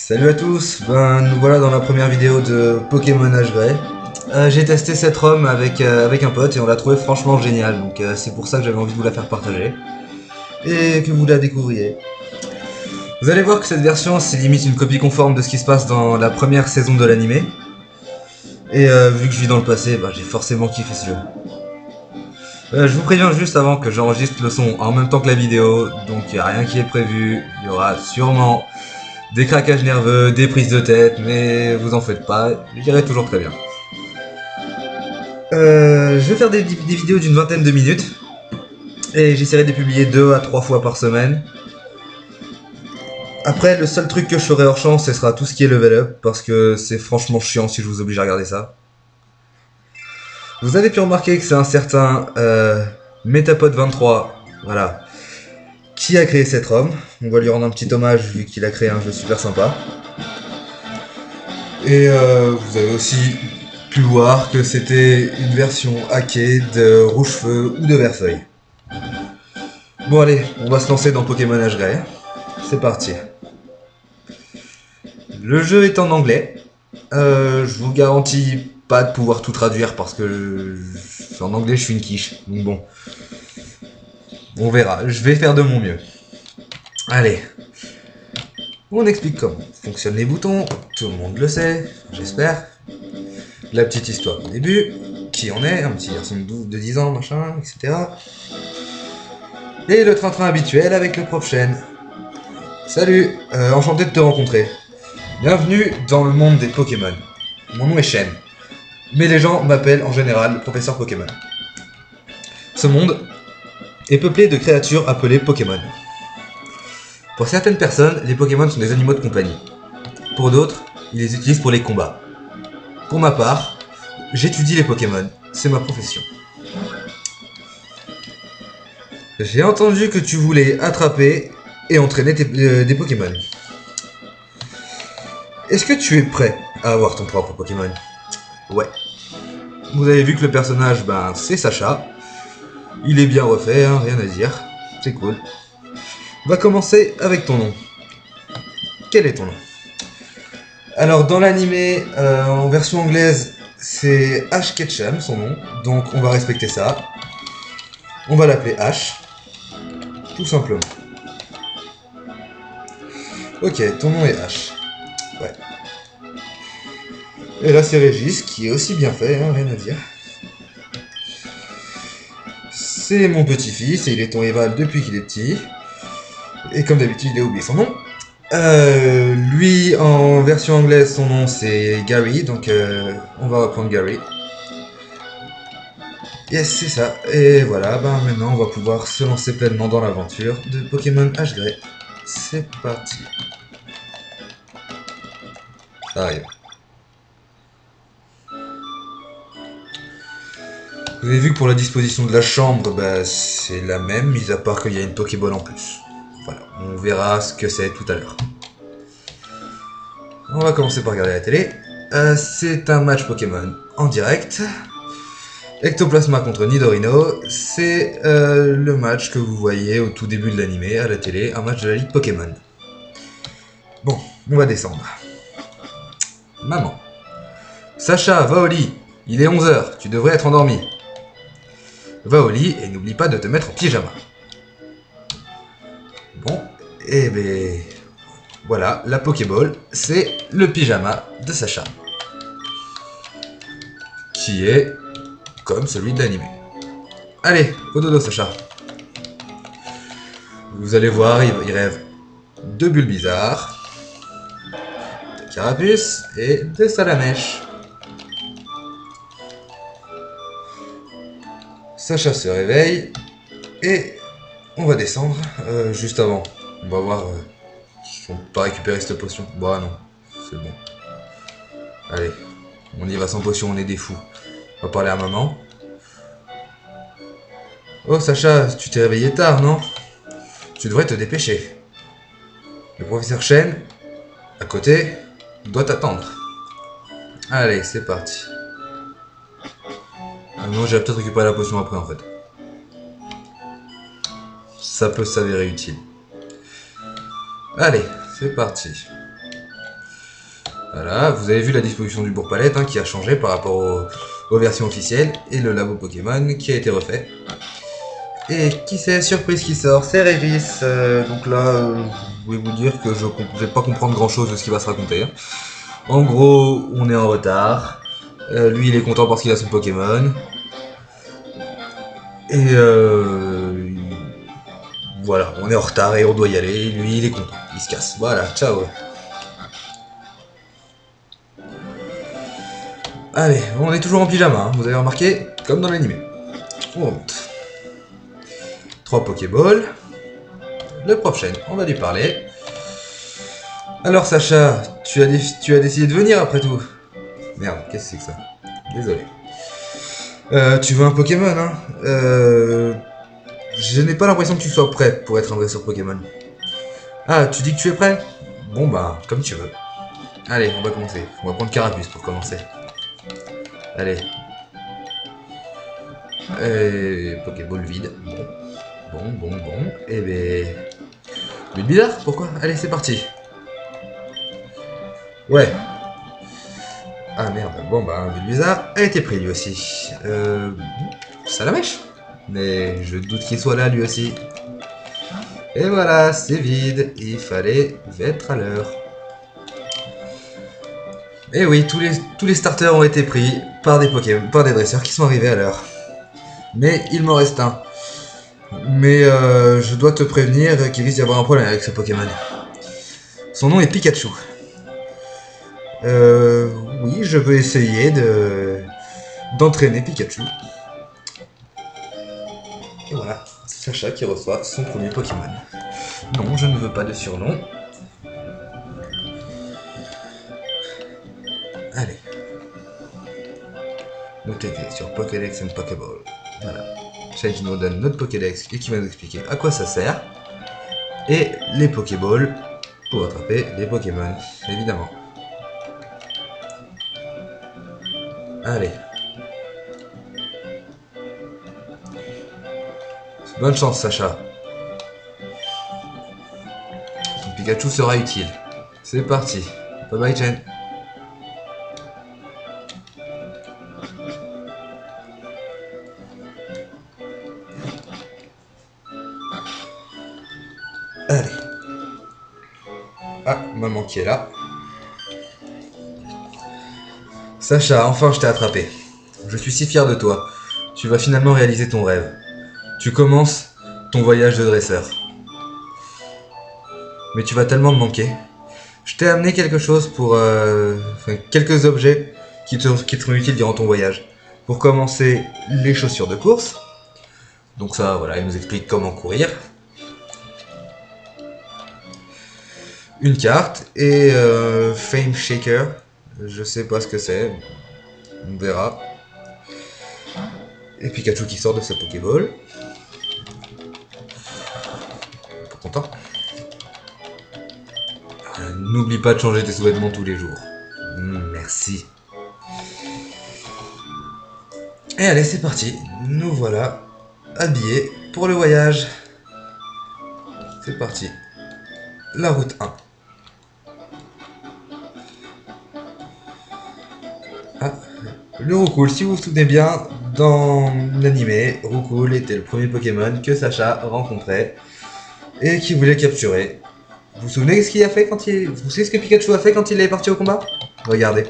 Salut à tous, nous voilà dans la première vidéo de Pokémon H Grey. J'ai testé cette ROM avec un pote et on l'a trouvé franchement génial, donc c'est pour ça que j'avais envie de vous la faire partager et que vous la découvriez. Vous allez voir que cette version c'est limite une copie conforme de ce qui se passe dans la première saison de l'animé. Et vu que je vis dans le passé, j'ai forcément kiffé ce jeu. Je vous préviens juste avant que j'enregistre le son en même temps que la vidéo, donc il n'y a rien qui est prévu, il y aura sûrement des craquages nerveux, des prises de tête, mais vous en faites pas, j'irai toujours très bien. Je vais faire des vidéos d'une vingtaine de minutes, et j'essaierai de les publier 2 à 3 fois par semaine. Après, le seul truc que je ferai hors champ, ce sera tout ce qui est level up, parce que c'est franchement chiant si je vous oblige à regarder ça. Vous avez pu remarquer que c'est un certain Metapod23, voilà, qui a créé cette ROM. On va lui rendre un petit hommage vu qu'il a créé un jeu super sympa. Et vous avez aussi pu voir que c'était une version hackée de Rouge-Feu ou de Vert-Feuille. Bon allez, on va se lancer dans Pokémon H Grey. C'est parti. Le jeu est en anglais. Je vous garantis pas de pouvoir tout traduire parce que en anglais je suis une quiche. Donc bon, on verra. Je vais faire de mon mieux. Allez. On explique comment fonctionnent les boutons. Tout le monde le sait, j'espère. La petite histoire au début. Qui on est, un petit garçon de 10 ans, machin, etc. Et le train-train habituel avec le prof Shen. Salut, enchanté de te rencontrer. Bienvenue dans le monde des Pokémon. Mon nom est Shen. Mais les gens m'appellent en général le professeur Pokémon. Ce monde est peuplé de créatures appelées Pokémon. Pour certaines personnes, les Pokémon sont des animaux de compagnie. Pour d'autres, ils les utilisent pour les combats. Pour ma part, j'étudie les Pokémon. C'est ma profession. J'ai entendu que tu voulais attraper et entraîner des Pokémon. Est-ce que tu es prêt à avoir ton propre Pokémon? Ouais. Vous avez vu que le personnage, c'est Sacha. Il est bien refait, hein, rien à dire. C'est cool. On va commencer avec ton nom. Quel est ton nom? Alors dans l'animé, en version anglaise, c'est Ash Ketchum son nom, donc on va respecter ça. On va l'appeler Ash, tout simplement. Ok, ton nom est Ash. Ouais. Et là c'est Régis, qui est aussi bien fait, hein, rien à dire. C'est mon petit-fils, et il est ton rival depuis qu'il est petit. Et comme d'habitude, il a oublié son nom. Lui, en version anglaise, son nom c'est Gary, donc on va reprendre Gary. Yes, c'est ça. Et voilà, maintenant on va pouvoir se lancer pleinement dans l'aventure de Pokémon H Grey. C'est parti. Ça arrive. Vous avez vu que pour la disposition de la chambre, c'est la même, mis à part qu'il y a une Pokéball en plus. Voilà, on verra ce que c'est tout à l'heure. On va commencer par regarder la télé. C'est un match Pokémon en direct. Ectoplasma contre Nidorino, c'est le match que vous voyez au tout début de l'animé à la télé, un match de la Ligue Pokémon. Bon, on va descendre. Maman. Sacha, va au lit. Il est 11 h, tu devrais être endormi. Va au lit et n'oublie pas de te mettre en pyjama. Bon, et voilà, la Pokéball, c'est le pyjama de Sacha. Qui est comme celui de l'animé. Allez, au dodo Sacha. Vous allez voir, il rêve de Bulbizarre, de Carapuce et de Salamèche. Sacha se réveille et on va descendre juste avant. On va voir si on peut pas récupérer cette potion. Bah non, c'est bon. Allez, on y va sans potion, on est des fous. On va parler à maman. Oh Sacha, tu t'es réveillé tard, non? Tu devrais te dépêcher. Le professeur Shen, à côté, doit t'attendre. Allez, c'est parti. Ah non, j'ai peut-être récupéré la potion après en fait. Ça peut s'avérer utile. Allez, c'est parti. Voilà, vous avez vu la disposition du bourg-palette hein, qui a changé par rapport aux versions officielles. Et le labo Pokémon qui a été refait. Et qui c'est, surprise qui sort, c'est Régis. Donc là, je vais vous dire que je vais pas comprendre grand chose de ce qui va se raconter. Hein. En gros, on est en retard. Lui, il est content parce qu'il a son Pokémon. Et voilà, on est en retard et on doit y aller. Lui, il est content, il se casse. Voilà, ciao. Allez, on est toujours en pyjama, hein, vous avez remarqué, comme dans l'animé. On remonte. 3 Pokéballs. Le prof chaîne, on va lui parler. Alors Sacha, tu as décidé de venir après tout. Merde, qu'est-ce que c'est que ça? Désolé. Tu veux un Pokémon, hein? Je n'ai pas l'impression que tu sois prêt pour être un dresseur Pokémon. Ah, tu dis que tu es prêt? Bon bah, comme tu veux. Allez, on va commencer. On va prendre Carapuce pour commencer. Allez. Pokéball vide. Bon. Eh ben... Mais bizarre, pourquoi? Allez, c'est parti. Ouais. Ah merde, bon bah, Bulbizarre a été pris lui aussi. Salamèche. Mais je doute qu'il soit là lui aussi. Et voilà, c'est vide. Il fallait être à l'heure. Et oui, tous les starters ont été pris par des Pokémon, par des dresseurs qui sont arrivés à l'heure. Mais il m'en reste un. Mais je dois te prévenir qu'il risque d'y avoir un problème avec ce Pokémon. Son nom est Pikachu. Oui, je veux essayer d'entraîner Pikachu. Et voilà, Sacha qui reçoit son premier Pokémon. Non, je ne veux pas de surnom. Allez. Notre clé sur Pokédex and Pokéball. Voilà. Celle qui nous donne notre Pokédex et qui va nous expliquer à quoi ça sert. Et les Pokéballs pour attraper les Pokémon, évidemment. Allez. Bonne chance, Sacha. Ton Pikachu sera utile. C'est parti. Bye bye, Jen. Allez. Ah, maman qui est là. Sacha, enfin je t'ai attrapé. Je suis si fier de toi. Tu vas finalement réaliser ton rêve. Tu commences ton voyage de dresseur. Mais tu vas tellement me manquer. Je t'ai amené quelque chose pour... quelques objets qui te seront utiles durant ton voyage. Pour commencer, les chaussures de course. Donc ça, voilà, il nous explique comment courir. Une carte et Fame Shaker. Je sais pas ce que c'est. On verra. Et Pikachu qui sort de sa Pokéball. Pas content. N'oublie pas de changer tes sous-vêtements tous les jours. Merci. Et allez, c'est parti. Nous voilà habillés pour le voyage. C'est parti. La route 1. Ah, le Roucoule, si vous vous souvenez bien, dans l'animé, Roucoule était le premier Pokémon que Sacha rencontrait et qui voulait capturer. Vous vous souvenez ce qu'il a fait quand il... Vous savez ce que Pikachu a fait quand il est parti au combat? Regardez.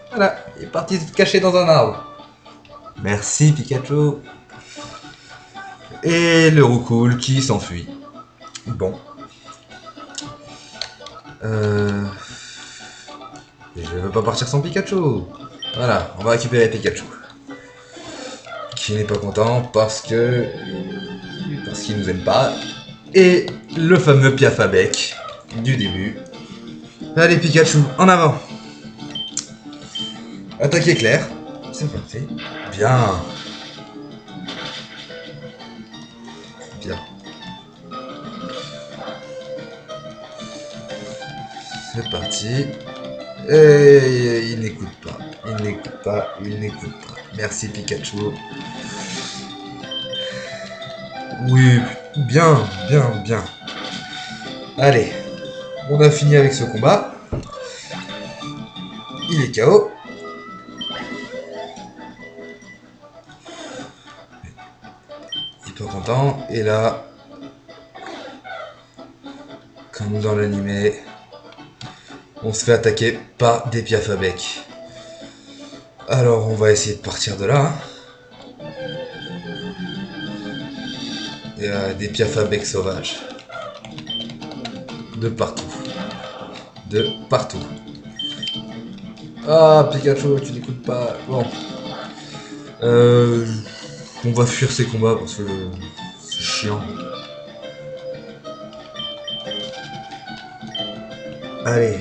Voilà, il est parti se cacher dans un arbre. Merci Pikachu. Et le Roucoule qui s'enfuit. Bon. Je veux pas partir sans Pikachu. Voilà, on va récupérer Pikachu. Qui n'est pas content parce qu'il nous aime pas. Et le fameux Piaf à bec du début. Allez Pikachu, en avant. Attaque éclair. C'est parti. Bien. Bien. C'est parti. Et il n'écoute pas. Il n'écoute pas. Il n'écoute pas. Merci Pikachu. Oui, bien. Allez, on a fini avec ce combat. Il est KO. Il est pas content. Et là, comme dans l'animé, on se fait attaquer par des piafs à bec. Alors on va essayer de partir de là. Il y a des piafs à bec sauvages. De partout. De partout. Ah, Pikachu, tu n'écoutes pas. Bon. On va fuir ces combats parce que c'est chiant. Allez.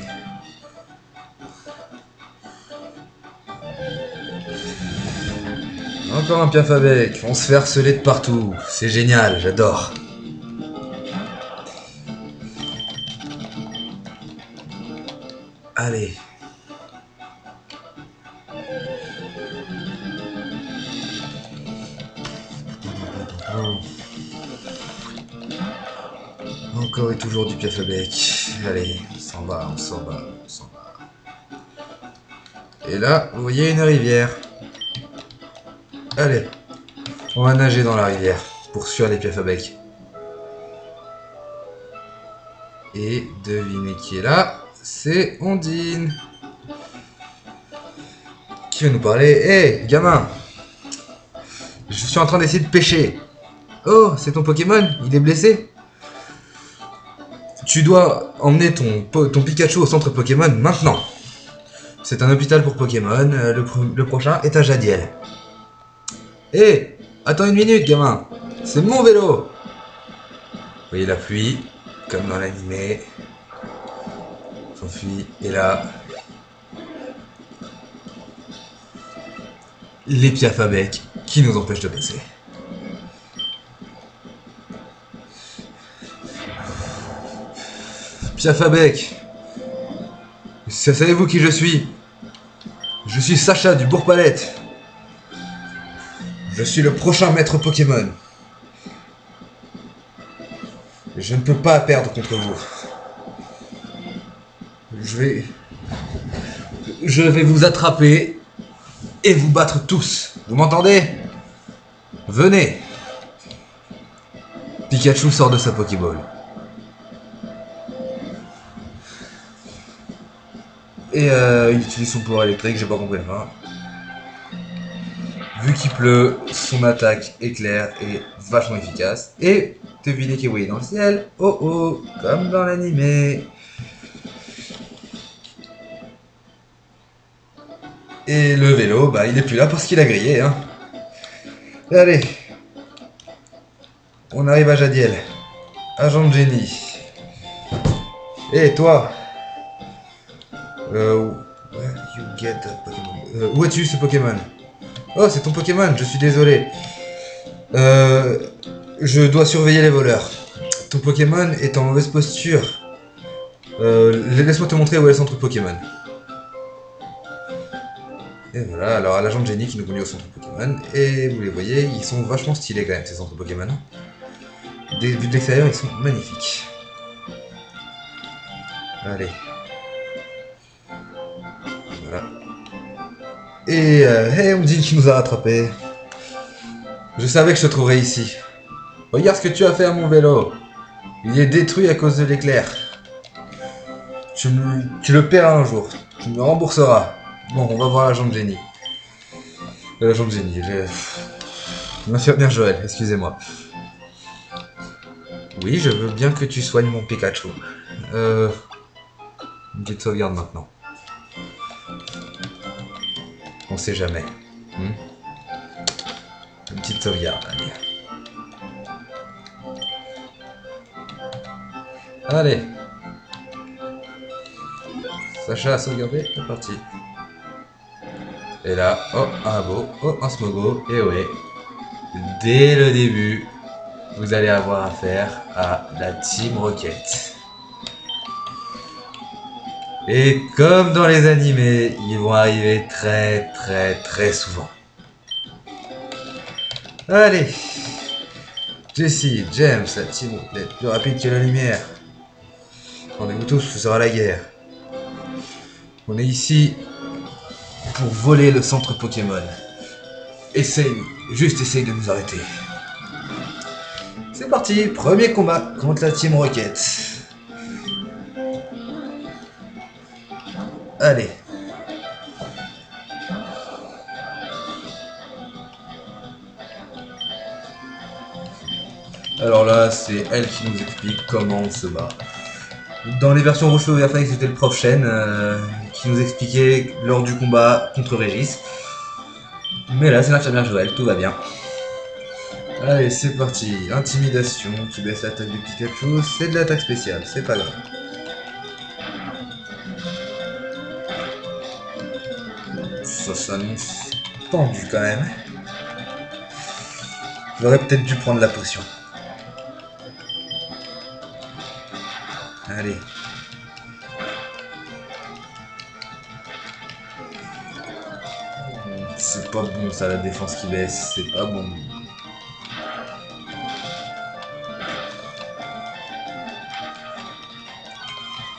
Encore un piaf avec. On se fait harceler de partout. C'est génial, j'adore. Allez. Encore et toujours du piaf à bec. Allez, on s'en va, on s'en va, on s'en va. Et là, vous voyez une rivière. Allez, on va nager dans la rivière pour fuir les piafs à bec. Et devinez qui est là, c'est Ondine. Qui va nous parler. Hé, gamin, je suis en train d'essayer de pêcher. Oh, c'est ton Pokémon, il est blessé. Tu dois emmener ton Pikachu au centre Pokémon maintenant. C'est un hôpital pour Pokémon, le prochain est à Jadiel. Hé, attends une minute, gamin. C'est mon vélo. Vous voyez la pluie, comme dans l'animé. S'enfuit, et là... les piafs à bec qui nous empêchent de passer. Piaf à bec. Savez-vous qui je suis? Je suis Sacha du Bourg-Palette. Je suis le prochain maître Pokémon. Je ne peux pas perdre contre vous. Je vais vous attraper et vous battre tous. Vous m'entendez? Venez. Pikachu sort de sa Pokéball. Et il utilise son pouvoir électrique, j'ai pas compris la fin. Vu qu'il pleut, son attaque éclair est vachement efficace. Et devinez qui est voyé dans le ciel. Oh oh, comme dans l'animé. Et le vélo, bah il est plus là parce qu'il a grillé, hein. Et allez. On arrive à Jadiel. Agent de génie. Et toi? Where you get that Pokémon? Où as-tu ce Pokémon? Oh, c'est ton Pokémon, je suis désolé. Je dois surveiller les voleurs. Ton Pokémon est en mauvaise posture. Laisse-moi te montrer où est le centre Pokémon. Et voilà, alors à l'agent de génie qui nous conduit au centre Pokémon. Et vous les voyez, ils sont vachement stylés quand même, ces centres Pokémon. Vus de l'extérieur, ils sont magnifiques. Allez. Voilà. Et hey, on me dit qu'il nous a rattrapés. Je savais que je te trouverais ici. Regarde ce que tu as fait à mon vélo. Il est détruit à cause de l'éclair. Tu le paieras un jour. Tu me le rembourseras. Bon, on va voir l'agent de génie. L'agent de génie. L'infirmière Joël, excusez-moi. Oui, je veux bien que tu soignes mon Pikachu. Une petite sauvegarde maintenant. On sait jamais. Une petite sauvegarde, allez. Allez. Sacha a sauvegardé, c'est parti. Et là, oh, un abo, oh, un smogo, et ouais. Dès le début, vous allez avoir affaire à la Team Rocket. Et comme dans les animés, ils vont arriver très souvent. Allez. Jessie, James, la Team Rocket, plus rapide que la lumière. Rendez-vous tous, ce sera la guerre. On est ici pour voler le centre Pokémon. Essaye de nous arrêter. C'est parti, premier combat contre la Team Rocket. Allez. Alors là, c'est elle qui nous explique comment on se bat. Dans les versions rouge et vert, c'était le prof Shen qui nous expliquait lors du combat contre Régis. Mais là, c'est l'infirmière Joël, tout va bien. Allez, c'est parti. Intimidation qui baisse l'attaque du Pikachu. C'est de l'attaque spéciale, c'est pas grave. Ça s'annonce tendu quand même. J'aurais peut-être dû prendre la potion. Allez. C'est pas bon ça, la défense qui baisse, c'est pas bon.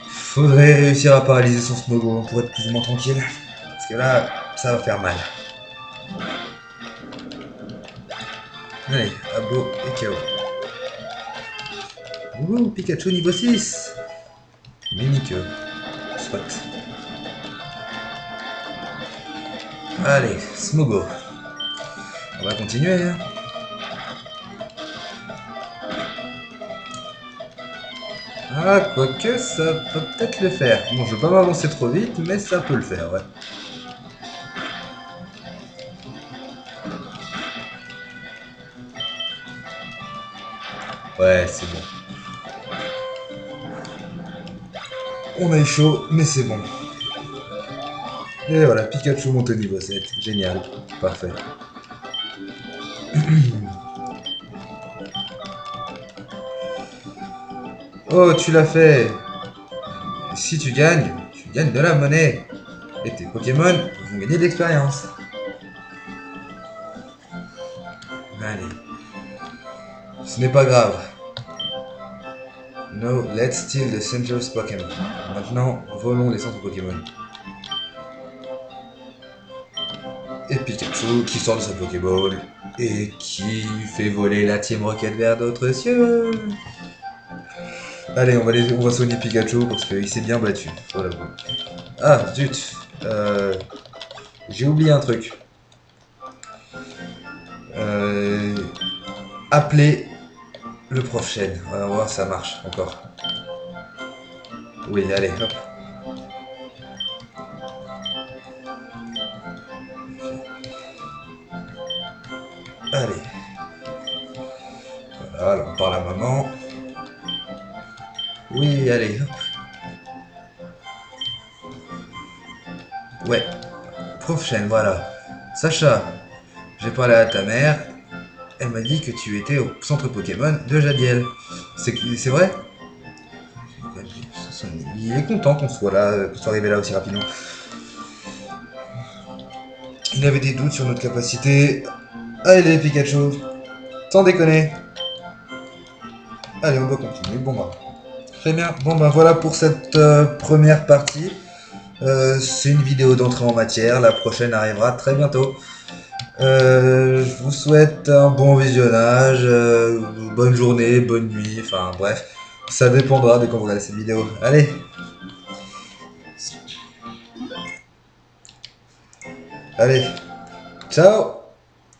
Faudrait réussir à paralyser son Smogo pour être plus ou moins tranquille. Parce que là, ça va faire mal. Allez, Abo et KO. Ouh, Pikachu niveau 6. Mini-que. Soit. Allez, Smogo. On va continuer. Hein. Ah, quoique, ça peut peut-être le faire. Bon, je veux pas m'avancer trop vite, mais ça peut le faire, ouais. Ouais, c'est bon. On a eu chaud, mais c'est bon. Et voilà, Pikachu monte au niveau 7. Génial. Parfait. Oh, tu l'as fait. Si tu gagnes de la monnaie. Et tes Pokémon vont gagner de l'expérience. Allez. Ce n'est pas grave. No, let's steal the center's Pokémon. Maintenant, volons les centres Pokémon. Et Pikachu qui sort de sa Pokéball et qui fait voler la Team Rocket vers d'autres cieux. Allez, on va soigner Pikachu parce qu'il s'est bien battu. Voilà. Ah, zut. J'ai oublié un truc. Appeler le prof Shen. On va voir si ça marche encore. Oui, allez, hop. Allez. Voilà, alors on parle à maman. Oui, allez, hop. Ouais. Prof Shen, voilà. Sacha, j'ai parlé à ta mère. Elle m'a dit que tu étais au centre Pokémon de Jadiel. C'est vrai? Il est content qu'on soit là, qu'on soit arrivé là aussi rapidement. Il avait des doutes sur notre capacité. Allez Pikachu, sans déconner. Allez, on doit continuer. Bon bah, très bien. Bon bah voilà pour cette première partie. C'est une vidéo d'entrée en matière. La prochaine arrivera très bientôt. Je vous souhaite un bon visionnage, bonne journée, bonne nuit, enfin bref, ça dépendra de quand vous regardez cette vidéo. Allez. Allez. Ciao.